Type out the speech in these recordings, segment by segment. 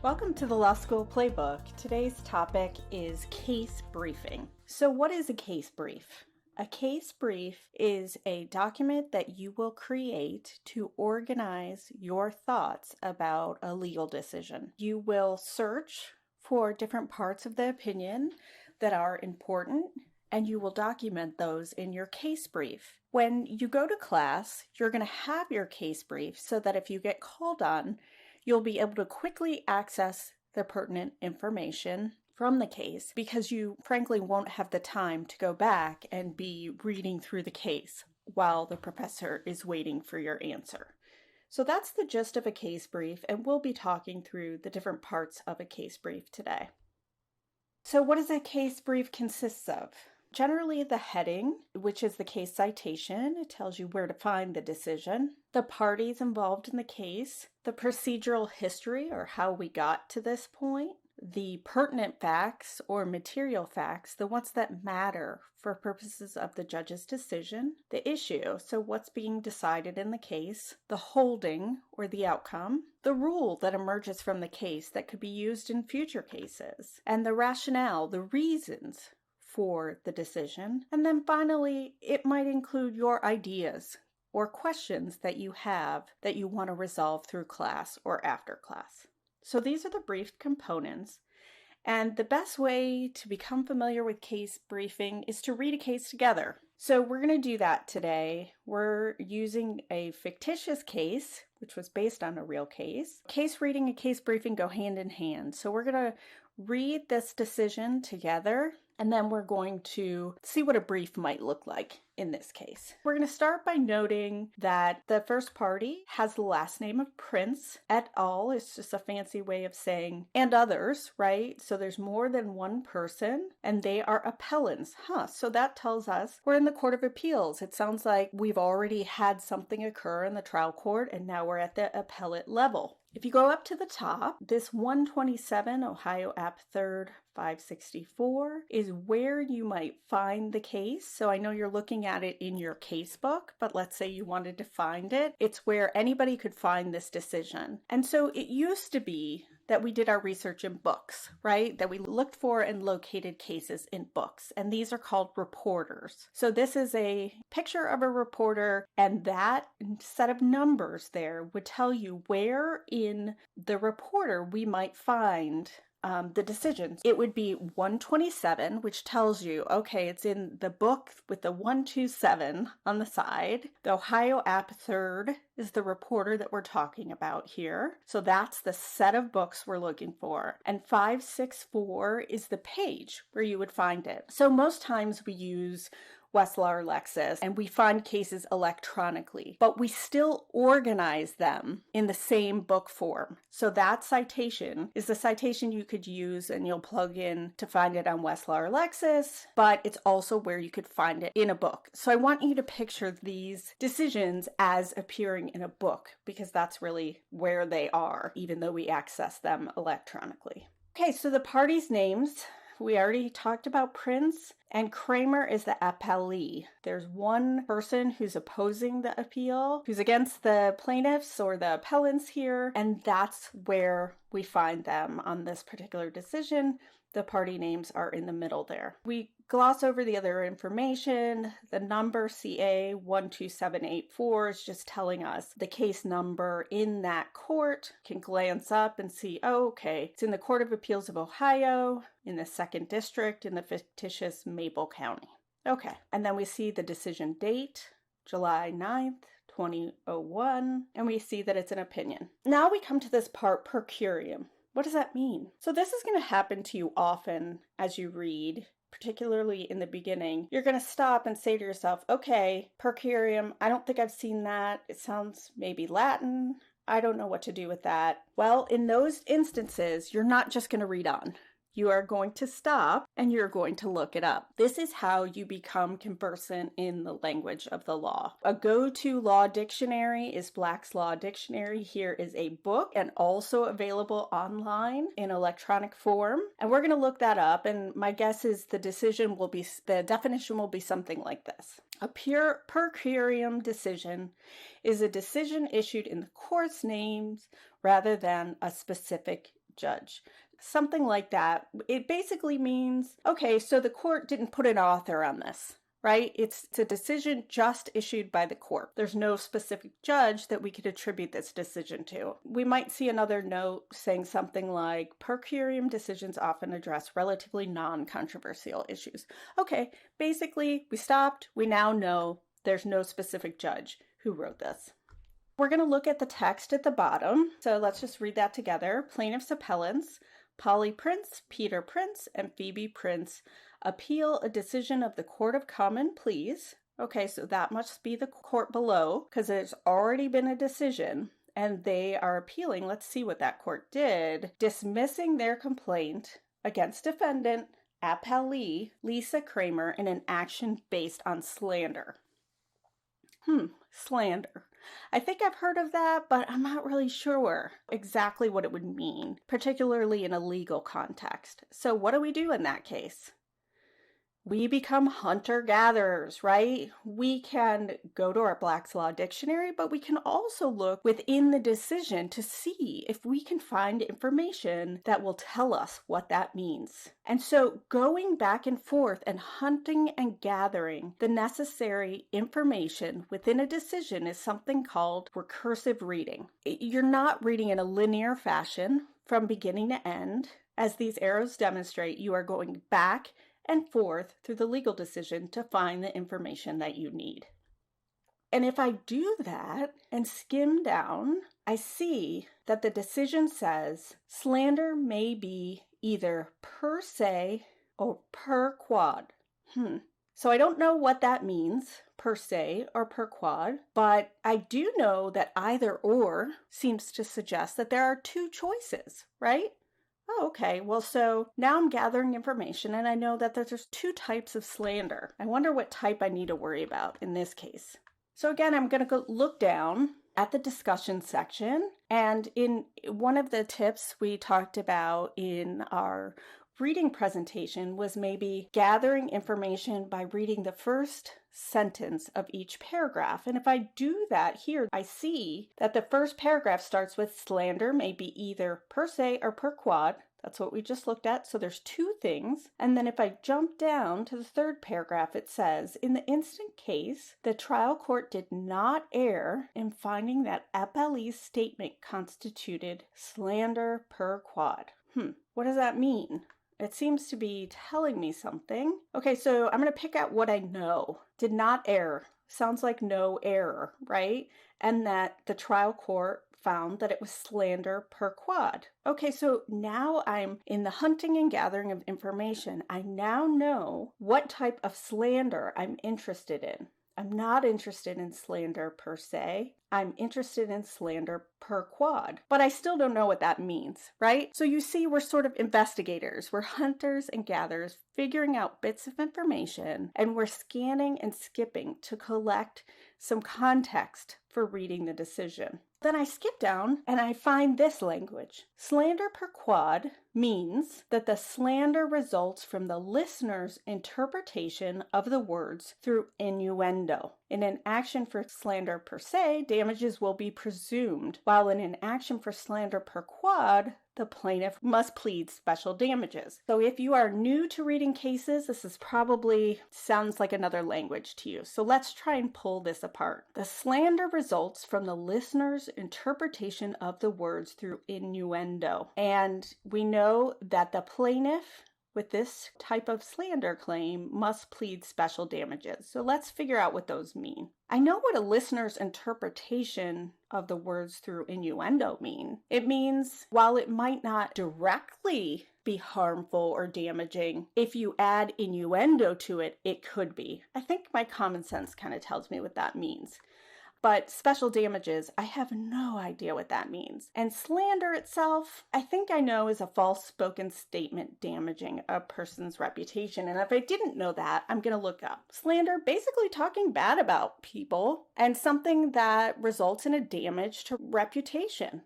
Welcome to the Law School Playbook. Today's topic is case briefing. So what is a case brief? A case brief is a document that you will create to organize your thoughts about a legal decision. You will search for different parts of the opinion that are important, and you will document those in your case brief. When you go to class, you're going to have your case brief so that if you get called on, you'll be able to quickly access the pertinent information from the case because you frankly won't have the time to go back and be reading through the case while the professor is waiting for your answer. So that's the gist of a case brief, and we'll be talking through the different parts of a case brief today. So what does a case brief consist of? Generally, the heading, which is the case citation, it tells you where to find the decision, the parties involved in the case, the procedural history or how we got to this point, the pertinent facts or material facts, the ones that matter for purposes of the judge's decision, the issue, so what's being decided in the case, the holding or the outcome, the rule that emerges from the case that could be used in future cases, and the rationale, the reasons for the decision. And then finally, it might include your ideas or questions that you have that you want to resolve through class or after class. So these are the brief components. And the best way to become familiar with case briefing is to read a case together. So we're going to do that today. We're using a fictitious case, which was based on a real case. Case reading and case briefing go hand in hand. So we're going to read this decision together, and then we're going to see what a brief might look like in this case. We're going to start by noting that the first party has the last name of Prince. Et al. It's just a fancy way of saying and others, right? So there's more than one person, and they are appellants. So that tells us we're in the Court of Appeals. It sounds like we've already had something occur in the trial court, and now we're at the appellate level. If you go up to the top, this 127 Ohio App 3rd 564 is where you might find the case. So I know you're looking at it in your case book, but let's say you wanted to find it. It's where anybody could find this decision. And so it used to be that we did our research in books, right? That we looked for and located cases in books. And these are called reporters. So this is a picture of a reporter, and that set of numbers there would tell you where in the reporter we might find the decisions. It would be 127, which tells you, okay, it's in the book with the 127 on the side. The Ohio App 3rd is the reporter that we're talking about here. So that's the set of books we're looking for. And 564 is the page where you would find it. So most times we use Westlaw or Lexis, and we find cases electronically, but we still organize them in the same book form. So that citation is the citation you could use and you'll plug in to find it on Westlaw or Lexis, but it's also where you could find it in a book. So I want you to picture these decisions as appearing in a book because that's really where they are, even though we access them electronically. Okay, so the parties' names. We already talked about Prince, and Kramer is the appellee. There's one person who's opposing the appeal, who's against the plaintiffs or the appellants here, and that's where we find them on this particular decision. The party names are in the middle there. We gloss over the other information. The number CA 12784 is just telling us the case number in that court. You can glance up and see, oh, okay, it's in the Court of Appeals of Ohio, in the 2nd District, in the fictitious Maple County. Okay, and then we see the decision date, July 9th, 2001, and we see that it's an opinion. Now we come to this part, per curiam. What does that mean? So this is going to happen to you often as you read, particularly in the beginning. You're going to stop and say to yourself, okay, per curiam, I don't think I've seen that. It sounds maybe Latin. I don't know what to do with that. Well, in those instances, you're not just going to read on. You are going to stop and you're going to look it up. This is how you become conversant in the language of the law. A go-to law dictionary is Black's Law Dictionary. Here is a book and also available online in electronic form. And we're going to look that up. And my guess is the definition will be something like this. A per curiam decision is a decision issued in the court's names rather than a specific judge. Something like that. It basically means, okay, so the court didn't put an author on this, right? It's a decision just issued by the court. There's no specific judge that we could attribute this decision to. We might see another note saying something like, per curiam decisions often address relatively non-controversial issues. Okay, basically, we stopped. We now know there's no specific judge who wrote this. We're going to look at the text at the bottom. So let's just read that together. Plaintiffs' appellants, Polly Prince, Peter Prince, and Phoebe Prince, appeal a decision of the Court of Common Pleas. Okay, so that must be the court below because there's already been a decision and they are appealing. Let's see what that court did. Dismissing their complaint against defendant appellee Lisa Kramer in an action based on slander. Slander. I think I've heard of that, but I'm not really sure exactly what it would mean, particularly in a legal context. So what do we do in that case? We become hunter-gatherers, right? We can go to our Black's Law Dictionary, but we can also look within the decision to see if we can find information that will tell us what that means. And so going back and forth and hunting and gathering the necessary information within a decision is something called recursive reading. You're not reading in a linear fashion from beginning to end. As these arrows demonstrate, you are going back and forth through the legal decision to find the information that you need. And if I do that and skim down, I see that the decision says slander may be either per se or per quod. So I don't know what that means, per se or per quad, but I do know that either or seems to suggest that there are two choices, right? Oh, okay. Well, so now I'm gathering information and I know that there's two types of slander. I wonder what type I need to worry about in this case. So again, I'm going to go look down at the discussion section. And in one of the tips we talked about in our reading presentation was maybe gathering information by reading the first sentence of each paragraph. And if I do that here, I see that the first paragraph starts with slander may be either per se or per quod. That's what we just looked at. So there's two things. And then if I jump down to the third paragraph, it says, in the instant case, the trial court did not err in finding that appellee's statement constituted slander per quod. What does that mean? It seems to be telling me something. Okay, so I'm going to pick out what I know. Did not err. Sounds like no error, right? And that the trial court found that it was slander per quod. Okay, so now I'm in the hunting and gathering of information. I now know what type of slander I'm interested in. I'm not interested in slander per se. I'm interested in slander per quod. But I still don't know what that means, right? So you see, we're sort of investigators. We're hunters and gatherers figuring out bits of information, and we're scanning and skipping to collect some context for reading the decision. Then I skip down and I find this language. Slander per quod means that the slander results from the listener's interpretation of the words through innuendo. In an action for slander per se, damages will be presumed, while in an action for slander per quod, the plaintiff must plead special damages. So if you are new to reading cases, this is probably sounds like another language to you. So let's try and pull this apart. The slander results from the listener's interpretation of the words through innuendo. And we know that the plaintiff with this type of slander claim must plead special damages. So let's figure out what those mean. I know what a listener's interpretation of the words through innuendo mean. It means while it might not directly be harmful or damaging, if you add innuendo to it, it could be. I think my common sense kind of tells me what that means. But special damages, I have no idea what that means. And slander itself, I think I know is a false spoken statement damaging a person's reputation. And if I didn't know that, I'm going to look up. Slander, basically talking bad about people and something that results in a damage to reputation.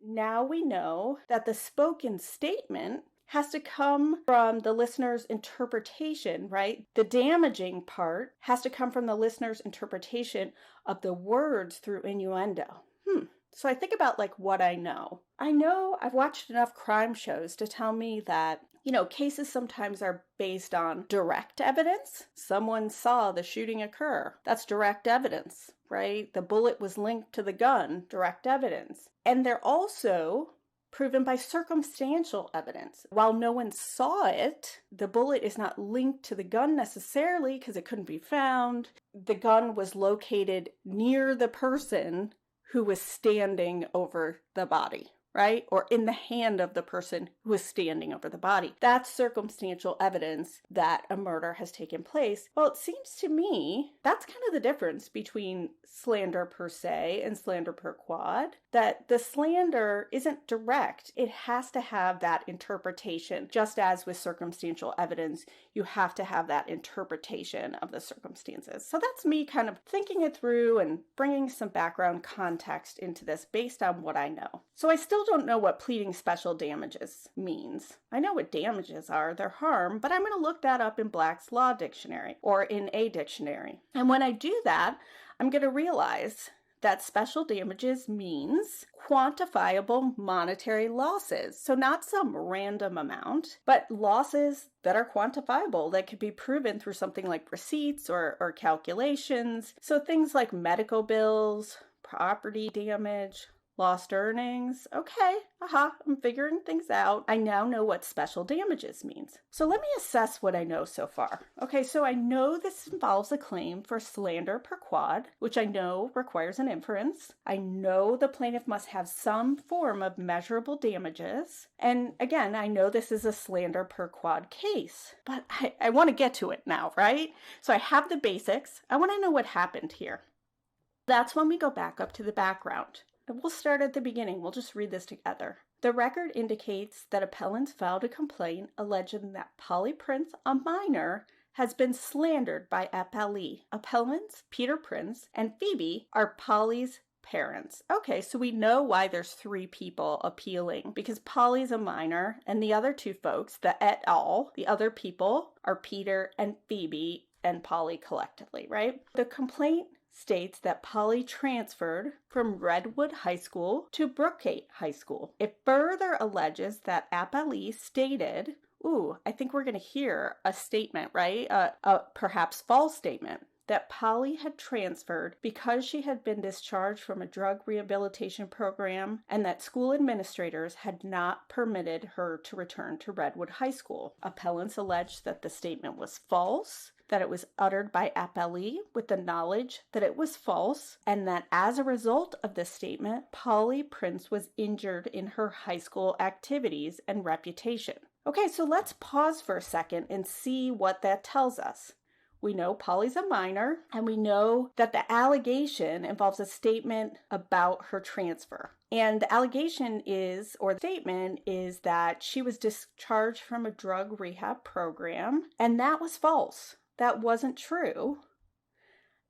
Now we know that the spoken statement has to come from the listener's interpretation, right? The damaging part has to come from the listener's interpretation of the words through innuendo. So I think about like what I know. I know I've watched enough crime shows to tell me that, cases sometimes are based on direct evidence. Someone saw the shooting occur. That's direct evidence, right? The bullet was linked to the gun, direct evidence. And they're also proven by circumstantial evidence. While no one saw it, the bullet is not linked to the gun necessarily because it couldn't be found. The gun was located near the person who was standing over the body, right? Or in the hand of the person who was standing over the body. That's circumstantial evidence that a murder has taken place. Well, it seems to me that's kind of the difference between slander per se and slander per quad, that the slander isn't direct. It has to have that interpretation. Just as with circumstantial evidence, you have to have that interpretation of the circumstances. So that's me kind of thinking it through and bringing some background context into this based on what I know. So I still don't know what pleading special damages means. I know what damages are, they're harm, but I'm going to look that up in Black's Law Dictionary or in a dictionary. And when I do that, I'm going to realize that special damages means quantifiable monetary losses. So not some random amount, but losses that are quantifiable that could be proven through something like receipts or calculations. So things like medical bills, property damage, lost earnings. Okay, I'm figuring things out. I now know what special damages means. So let me assess what I know so far. Okay, so I know this involves a claim for slander per quad, which I know requires an inference. I know the plaintiff must have some form of measurable damages. And again, I know this is a slander per quad case, but I want to get to it now, right? So I have the basics. I want to know what happened here. That's when we go back up to the background. And we'll start at the beginning. We'll just read this together. The record indicates that appellants filed a complaint alleging that Polly Prince, a minor, has been slandered by et.al. Appellants, Peter Prince and Phoebe, are Polly's parents. Okay, so we know why there's 3 people appealing, because Polly's a minor and the other 2 folks, the et.al., the other people, are Peter and Phoebe and Polly collectively, right? The complaint states that Polly transferred from Redwood High School to Brookgate High School. It further alleges that et.al. stated, I think we're going to hear a statement, right? A perhaps false statement, that Polly had transferred because she had been discharged from a drug rehabilitation program and that school administrators had not permitted her to return to Redwood High School. Appellants allege that the statement was false, that it was uttered by et.al. with the knowledge that it was false, and that as a result of this statement, Polly Prince was injured in her high school activities and reputation. Okay, so let's pause for a second and see what that tells us. We know Polly's a minor, and we know that the allegation involves a statement about her transfer. And the allegation is, or the statement is, that she was discharged from a drug rehab program, and that was false. That wasn't true,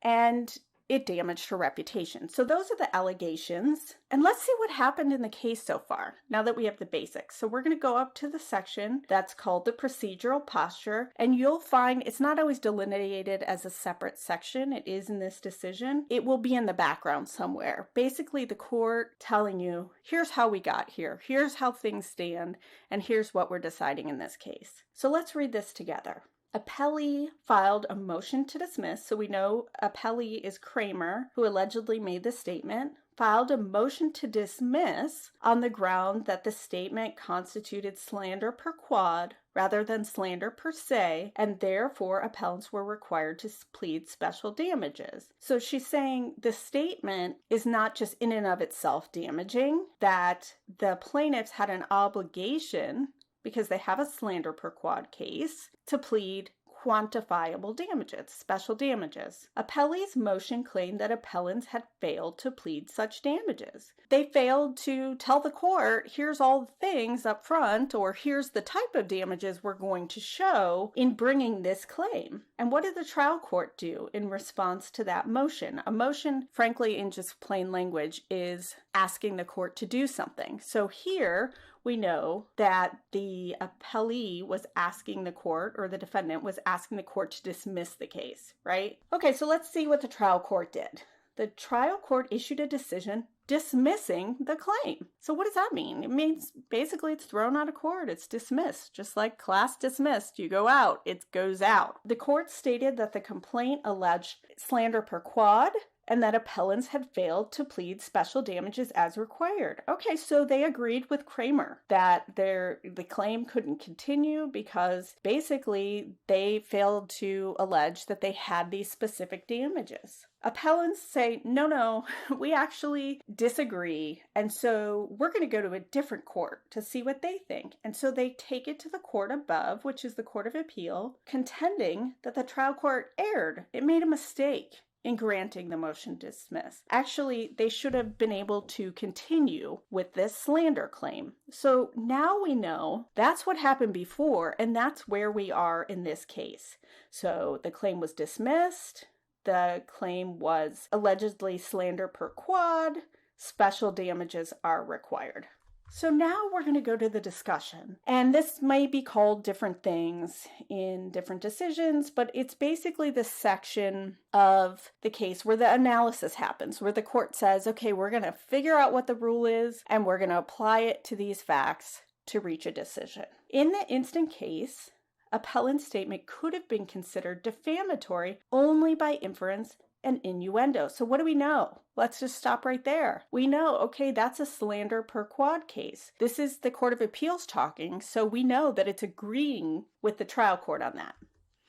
and it damaged her reputation. So those are the allegations. And let's see what happened in the case so far, now that we have the basics. So we're going to go up to the section that's called the procedural posture, and you'll find it's not always delineated as a separate section. It is in this decision. It will be in the background somewhere. Basically, the court telling you, here's how we got here, here's how things stand, and here's what we're deciding in this case. So let's read this together. Appellee filed a motion to dismiss, so we know appellee is Kramer, who allegedly made the statement, filed a motion to dismiss on the ground that the statement constituted slander per quad rather than slander per se, and therefore appellants were required to plead special damages. So she's saying the statement is not just in and of itself damaging, that the plaintiffs had an obligation, because they have a slander per quad case, to plead quantifiable damages, special damages. Appellee's motion claimed that appellants had failed to plead such damages. They failed to tell the court, here's all the things up front, or here's the type of damages we're going to show in bringing this claim. And what did the trial court do in response to that motion? A motion, frankly, in just plain language, is asking the court to do something. So here, we know that the appellee was asking the court, or the defendant was asking the court to dismiss the case, right? Okay, so let's see what the trial court did. The trial court issued a decision dismissing the claim. So what does that mean? It means basically it's thrown out of court. It's dismissed, just like class dismissed. You go out, it goes out. The court stated that the complaint alleged slander per quad and that appellants had failed to plead special damages as required. Okay, so they agreed with Kramer that the claim couldn't continue because basically they failed to allege that they had these specific damages. Appellants say, no, we actually disagree, and so we're going to go to a different court to see what they think. And so they take it to the court above, which is the Court of Appeal, contending that the trial court erred. It made a mistake in granting the motion to dismiss. Actually, they should have been able to continue with this slander claim. So now we know that's what happened before, and that's where we are in this case. So the claim was dismissed. The claim was allegedly slander per quad. Special damages are required. So now we're going to go to the discussion. And this may be called different things in different decisions, but it's basically the section of the case where the analysis happens, where the court says, okay, we're going to figure out what the rule is, and we're going to apply it to these facts to reach a decision. In the instant case, appellant's statement could have been considered defamatory only by inference and innuendo. So what do we know? Let's just stop right there. We know, okay, that's a slander per quad case. This is the Court of Appeals talking, so we know that it's agreeing with the trial court on that.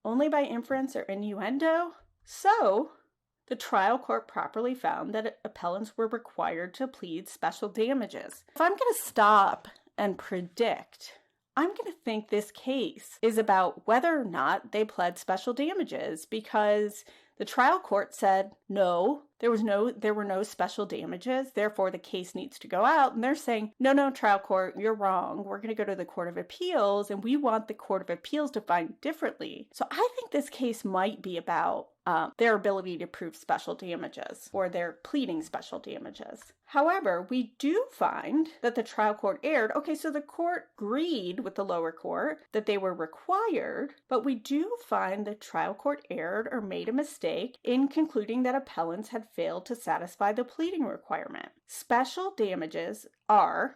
Only by inference or innuendo? So the trial court properly found that appellants were required to plead special damages. If I'm going to stop and predict, I'm going to think this case is about whether or not they pled special damages, because the trial court said, no, there were no special damages, therefore the case needs to go out. And they're saying, no, trial court, you're wrong. We're going to go to the Court of Appeals, and we want the Court of Appeals to find differently. So I think this case might be about their ability to prove special damages, or their pleading special damages. However, we do find that the trial court erred. Okay, so the court agreed with the lower court that they were required, but we do find the trial court erred or made a mistake in concluding that appellants had failed to satisfy the pleading requirement. Special damages are,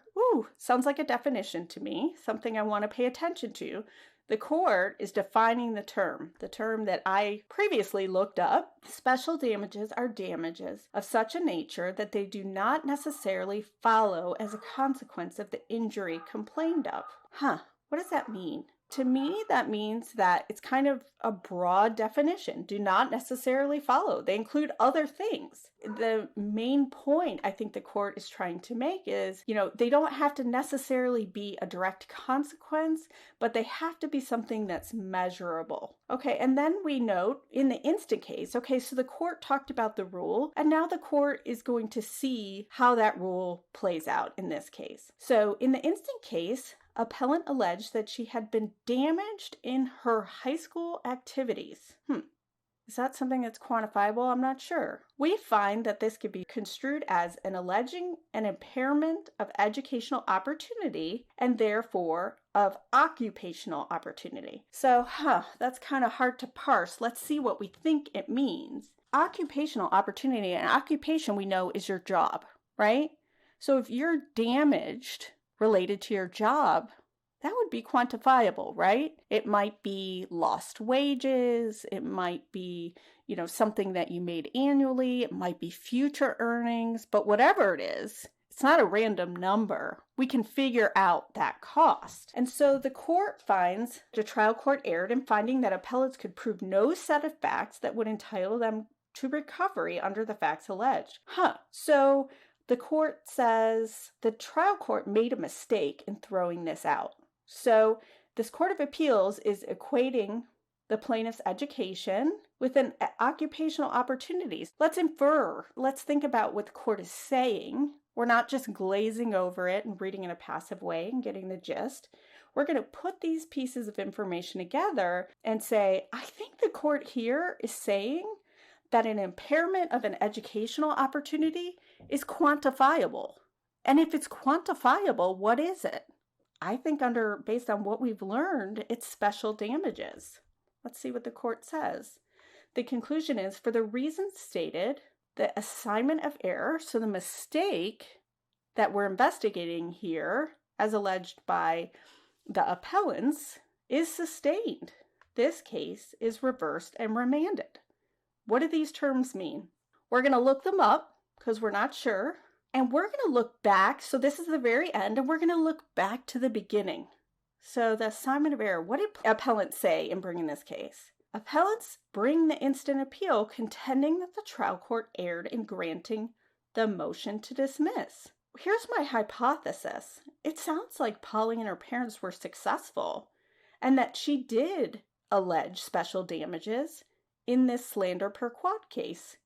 sounds like a definition to me, something I want to pay attention to. The court is defining the term that I previously looked up. Special damages are damages of such a nature that they do not necessarily follow as a consequence of the injury complained of. What does that mean? To me, that means that it's kind of a broad definition. Do not necessarily follow. They include other things. The main point I think the court is trying to make is, they don't have to necessarily be a direct consequence, but they have to be something that's measurable. Okay, and then we note in the instant case, okay, so the court talked about the rule, and now the court is going to see how that rule plays out in this case. So in the instant case, appellant alleged that she had been damaged in her high school activities. Is that something that's quantifiable? I'm not sure. We find that this could be construed as an alleging an impairment of educational opportunity and therefore of occupational opportunity. So, that's kind of hard to parse. Let's see what we think it means. Occupational opportunity, and occupation we know is your job, right? So if you're damaged related to your job, that would be quantifiable, right? It might be lost wages. It might be, something that you made annually. It might be future earnings, but whatever it is, it's not a random number. We can figure out that cost. And so the court finds the trial court erred in finding that appellants could prove no set of facts that would entitle them to recovery under the facts alleged. So the court says the trial court made a mistake in throwing this out. So this Court of Appeals is equating the plaintiff's education with an occupational opportunities. Let's infer. Let's think about what the court is saying. We're not just glazing over it and reading in a passive way and getting the gist. We're going to put these pieces of information together and say, I think the court here is saying that an impairment of an educational opportunity is quantifiable. And if it's quantifiable, what is it? I think based on what we've learned, it's special damages. Let's see what the court says. The conclusion is, for the reasons stated, The assignment of error, so the mistake that we're investigating here, as alleged by the appellants, is sustained. This case is reversed and remanded. What do these terms mean? We're going to look them up because we're not sure. And we're going to look back. So this is the very end, and we're going to look back to the beginning. So the assignment of error, what did appellants say in bringing this case? Appellants bring the instant appeal contending that the trial court erred in granting the motion to dismiss. Here's my hypothesis. It sounds like Polly and her parents were successful and that she did allege special damages in this slander per quad case.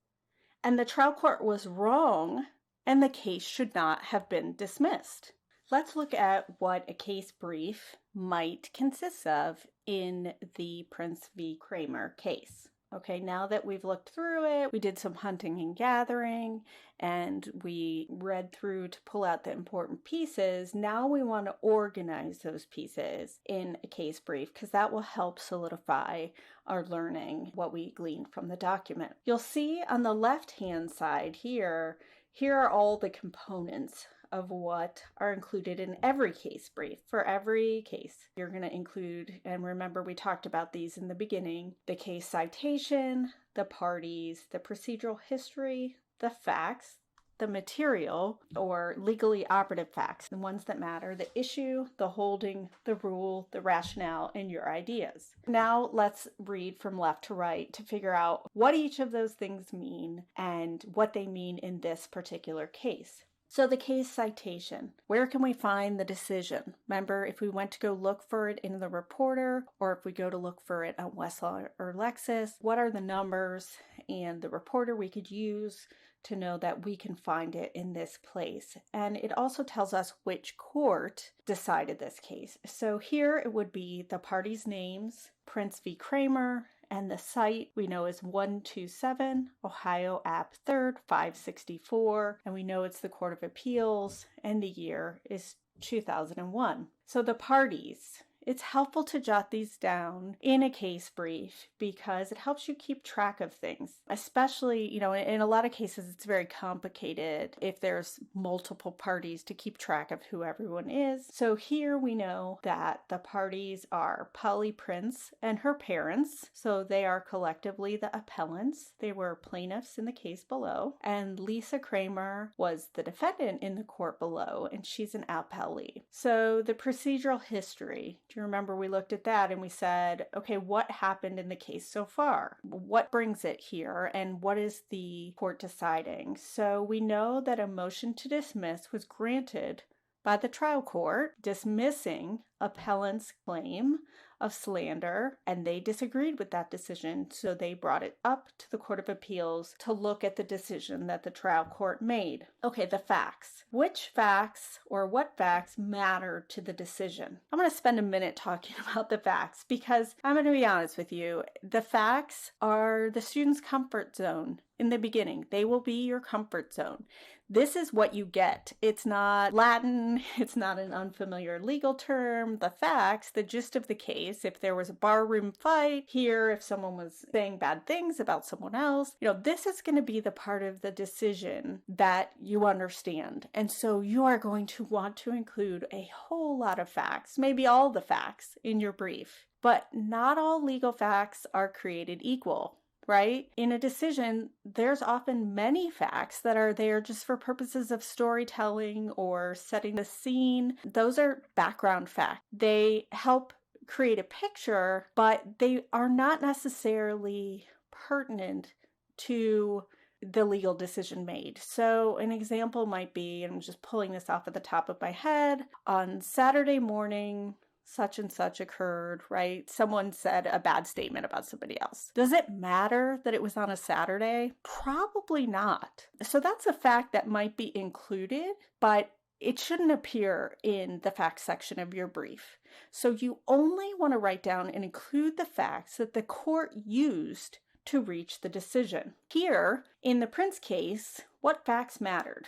And the trial court was wrong and the case should not have been dismissed. Let's look at what a case brief might consist of in the Prince v. Kramer case. Okay, now that we've looked through it, we did some hunting and gathering, and we read through to pull out the important pieces. Now we want to organize those pieces in a case brief because that will help solidify our learning, what we gleaned from the document. You'll see on the left-hand side here are all the components of what are included in every case brief. For every case, you're going to include, and remember we talked about these in the beginning, the case citation, the parties, the procedural history, the facts, the material or legally operative facts, the ones that matter, the issue, the holding, the rule, the rationale, and your ideas. Now let's read from left to right to figure out what each of those things mean and what they mean in this particular case. So the case citation, where can we find the decision? Remember, if we went to go look for it in the reporter, or if we go to look for it on Westlaw or Lexis, what are the numbers and the reporter we could use to know that we can find it in this place? And it also tells us which court decided this case. So here it would be the parties' names, Prince v. Kramer, and the site we know is 127 Ohio Ave 3rd 564, and we know it's the Court of Appeals, and the year is 2001. So the parties, it's helpful to jot these down in a case brief because it helps you keep track of things, especially, in a lot of cases, it's very complicated if there's multiple parties to keep track of who everyone is. So here we know that the parties are Polly Prince and her parents. So they are collectively the appellants. They were plaintiffs in the case below. And Lisa Kramer was the defendant in the court below, and she's an appellee. So the procedural history, you remember we looked at that and we said, okay, what happened in the case so far? What brings it here and what is the court deciding? So we know that a motion to dismiss was granted by the trial court, dismissing appellant's claim of slander, and they disagreed with that decision, so they brought it up to the Court of Appeals to look at the decision that the trial court made. Okay, the facts. Which facts or what facts matter to the decision? I'm going to spend a minute talking about the facts because I'm going to be honest with you. The facts are the student's comfort zone in the beginning. They will be your comfort zone. This is what you get. It's not Latin. It's not an unfamiliar legal term. The facts, the gist of the case, if there was a barroom fight here, if someone was saying bad things about someone else, this is going to be the part of the decision that you understand. And so you are going to want to include a whole lot of facts, maybe all the facts in your brief. But not all legal facts are created equal. Right? In a decision, there's often many facts that are there just for purposes of storytelling or setting the scene. Those are background facts. They help create a picture, but they are not necessarily pertinent to the legal decision made. So an example might be, and I'm just pulling this off at the top of my head, on Saturday morning, such and such occurred, right? Someone said a bad statement about somebody else. Does it matter that it was on a Saturday? Probably not. So that's a fact that might be included, but it shouldn't appear in the facts section of your brief. So you only want to write down and include the facts that the court used to reach the decision. Here, in the Prince case, what facts mattered?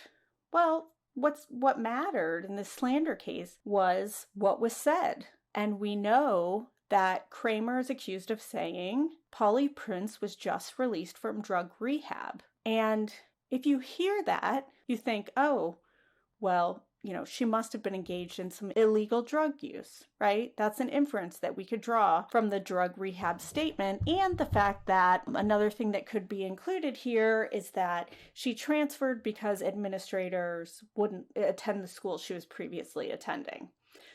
Well, what mattered in the slander case was what was said. And we know that Kramer is accused of saying Polly Prince was just released from drug rehab. And If you hear that, you think, oh, well, she must have been engaged in some illegal drug use, right? That's an inference that we could draw from the drug rehab statement. And the fact that another thing that could be included here is that she transferred because administrators wouldn't attend the school she was previously attending.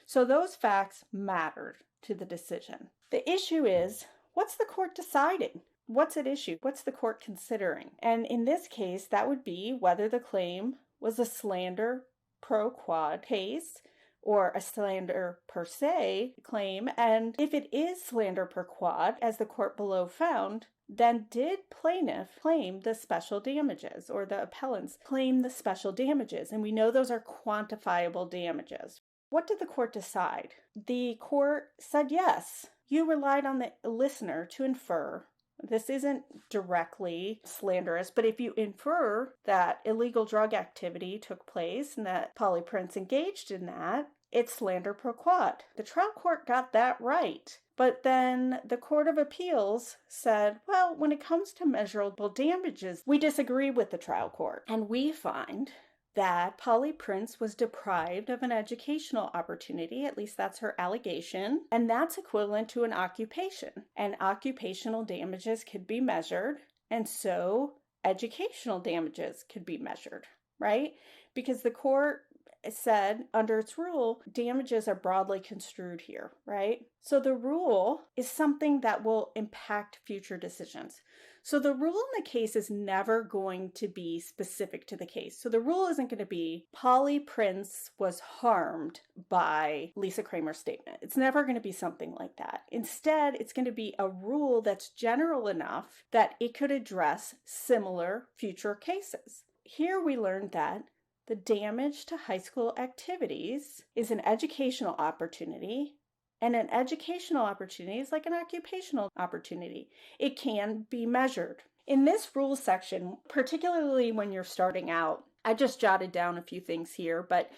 So those facts mattered to the decision. The issue is, what's the court deciding? What's at issue? What's the court considering? And in this case, that would be whether the claim was a slander pro quod case or a slander per se claim. And if it is slander per quod, as the court below found, then did plaintiff claim the special damages, or the appellants claim the special damages? And we know those are quantifiable damages. What did the court decide? The court said yes. You relied on the listener to infer. This isn't directly slanderous, but if you infer that illegal drug activity took place and that Polly Prince engaged in that, it's slander pro quod. The trial court got that right. But then the Court of Appeals said, well, when it comes to measurable damages, we disagree with the trial court. And we find that Polly Prince was deprived of an educational opportunity, at least that's her allegation, and that's equivalent to an occupation. And occupational damages could be measured, and so educational damages could be measured, right? Because the court said, under its rule, damages are broadly construed here, right? So the rule is something that will impact future decisions. So the rule in the case is never going to be specific to the case. So the rule isn't going to be Polly Prince was harmed by Lisa Kramer's statement. It's never going to be something like that. Instead, it's going to be a rule that's general enough that it could address similar future cases. Here we learned that the damage to high school activities is an educational opportunity. And an educational opportunity is like an occupational opportunity. It can be measured. In this rules section, particularly when you're starting out, I just jotted down a few things here, but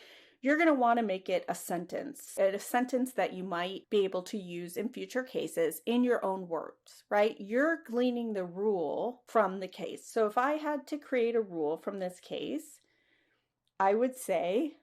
you're going to want to make it a sentence that you might be able to use in future cases in your own words, right? You're gleaning the rule from the case. So if I had to create a rule from this case, I would say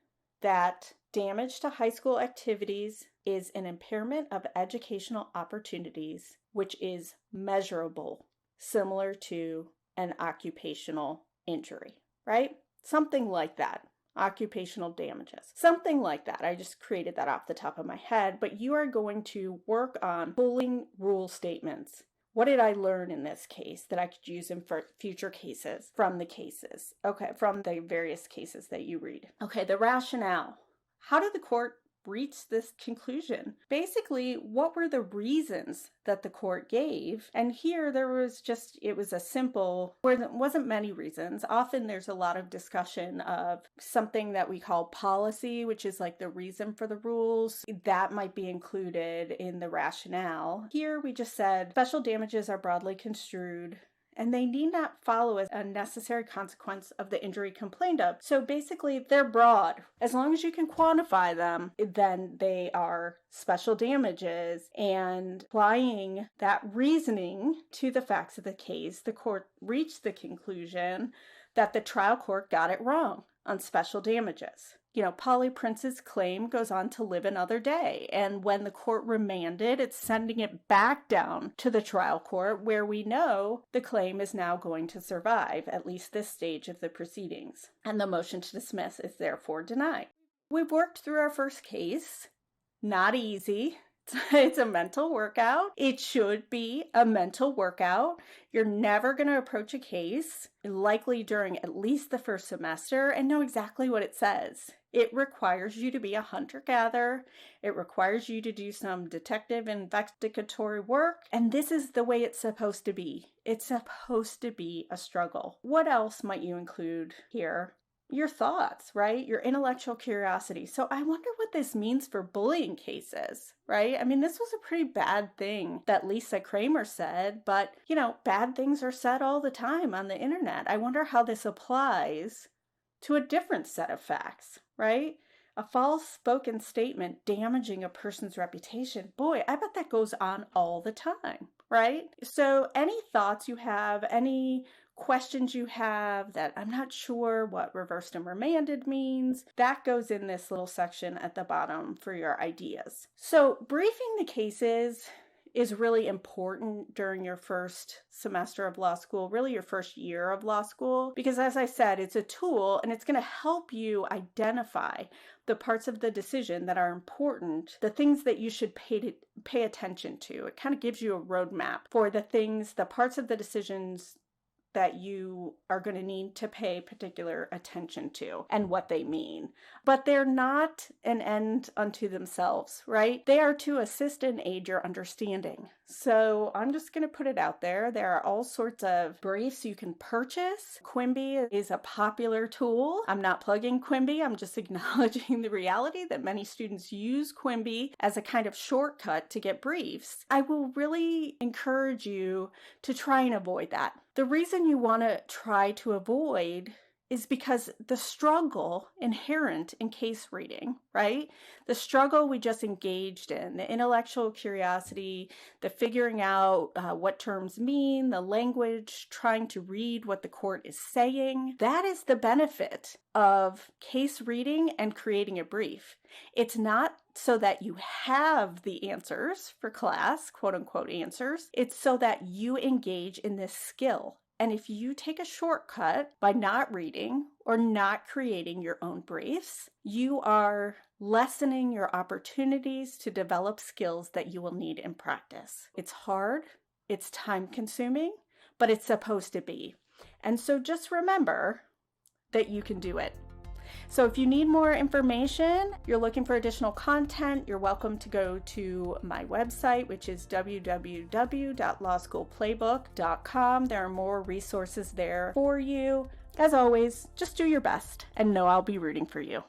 that damage to high school activities is an impairment of educational opportunities, which is measurable, similar to an occupational injury, right? Something like that. Occupational damages. Something like that. I just created that off the top of my head, but you are going to work on pulling rule statements. What did I learn in this case that I could use in future cases from the cases? Okay, from the various cases that you read. Okay, the rationale. How did the court reach this conclusion? Basically, what were the reasons that the court gave? And here it was a simple, there wasn't many reasons. Often there's a lot of discussion of something that we call policy, which is like the reason for the rules. That might be included in the rationale. Here we just said special damages are broadly construed, and they need not follow as a necessary consequence of the injury complained of. So basically, they're broad. As long as you can quantify them, then they are special damages. And applying that reasoning to the facts of the case, the court reached the conclusion that the trial court got it wrong on special damages. Polly Prince's claim goes on to live another day. And when the court remanded, it's sending it back down to the trial court, where we know the claim is now going to survive, at least this stage of the proceedings. And the motion to dismiss is therefore denied. We've worked through our first case. Not easy. It's a mental workout. It should be a mental workout. You're never going to approach a case, likely during at least the first semester, and know exactly what it says. It requires you to be a hunter-gatherer. It requires you to do some detective investigatory work. And this is the way it's supposed to be. It's supposed to be a struggle. What else might you include here? Your thoughts, right? Your intellectual curiosity. So I wonder what this means for bullying cases, right? I mean, this was a pretty bad thing that Lisa Kramer said, but bad things are said all the time on the internet. I wonder how this applies to a different set of facts, right? A false spoken statement damaging a person's reputation. Boy, I bet that goes on all the time, right? So any thoughts you have, any questions you have that I'm not sure what reversed and remanded means, that goes in this little section at the bottom for your ideas. So briefing the cases is really important during your first semester of law school, really your first year of law school, because as I said, it's a tool and it's going to help you identify the parts of the decision that are important, the things that you should pay attention to. It kind of gives you a roadmap for the parts of the decisions that you are going to need to pay particular attention to and what they mean. But they're not an end unto themselves, right? They are to assist and aid your understanding. So I'm just going to put it out there. There are all sorts of briefs you can purchase. Quimby is a popular tool. I'm not plugging Quimby. I'm just acknowledging the reality that many students use Quimby as a kind of shortcut to get briefs. I will really encourage you to try and avoid that. The reason you want to try to avoid is because the struggle inherent in case reading, right? The struggle we just engaged in, the intellectual curiosity, the figuring out what terms mean, the language, trying to read what the court is saying, that is the benefit of case reading and creating a brief. It's not so that you have the answers for class, quote unquote answers. It's so that you engage in this skill. And if you take a shortcut by not reading or not creating your own briefs, you are lessening your opportunities to develop skills that you will need in practice. It's hard, it's time consuming, but it's supposed to be. And so just remember that you can do it. So if you need more information, you're looking for additional content, you're welcome to go to my website, which is www.lawschoolplaybook.com. There are more resources there for you. As always, just do your best and know I'll be rooting for you.